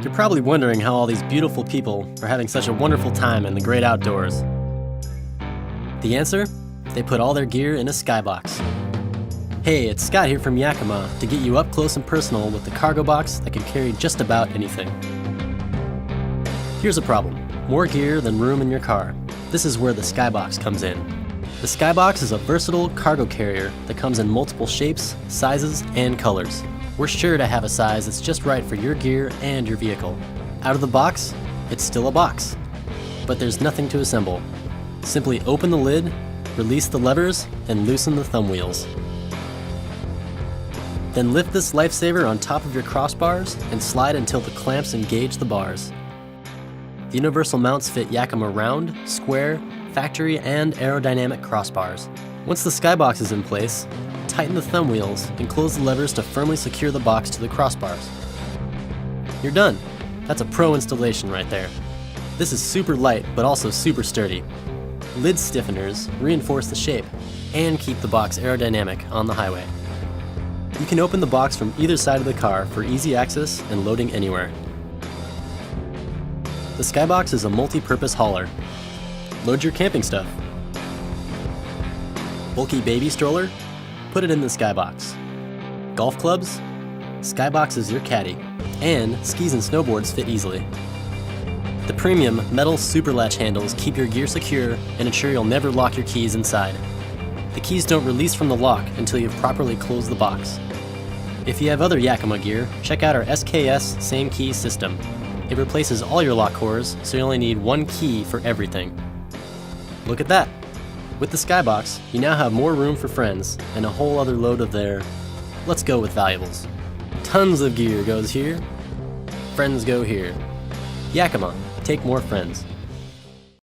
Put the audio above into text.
You're probably wondering how all these beautiful people are having such a wonderful time in the great outdoors. The answer? They put all their gear in a SkyBox. Hey, it's Scott here from Yakima to get you up close and personal with the cargo box that can carry just about anything. Here's a problem. More gear than room in your car. This is where the SkyBox comes in. The SkyBox is a versatile cargo carrier that comes in multiple shapes, sizes, and colors. We're sure to have a size that's just right for your gear and your vehicle. Out of the box, it's still a box, but there's nothing to assemble. Simply open the lid, release the levers, and loosen the thumb wheels. Then lift this lifesaver on top of your crossbars and slide until the clamps engage the bars. The universal mounts fit Yakima round, square, factory, and aerodynamic crossbars. Once the SkyBox is in place, tighten the thumb wheels and close the levers to firmly secure the box to the crossbars. You're done. That's a pro installation right there. This is super light, but also super sturdy. Lid stiffeners reinforce the shape and keep the box aerodynamic on the highway. You can open the box from either side of the car for easy access and loading anywhere. The SkyBox is a multi-purpose hauler. Load your camping stuff. Bulky baby stroller? Put it in the SkyBox. Golf clubs? SkyBox is your caddy. And skis and snowboards fit easily. The premium metal super latch handles keep your gear secure and ensure you'll never lock your keys inside. The keys don't release from the lock until you've properly closed the box. If you have other Yakima gear, check out our SKS Same Key system. It replaces all your lock cores, so you only need one key for everything. Look at that! With the SkyBox, you now have more room for friends and a whole other load of their, let's go with valuables. Tons of gear goes here, friends go here. Yakima, take more friends.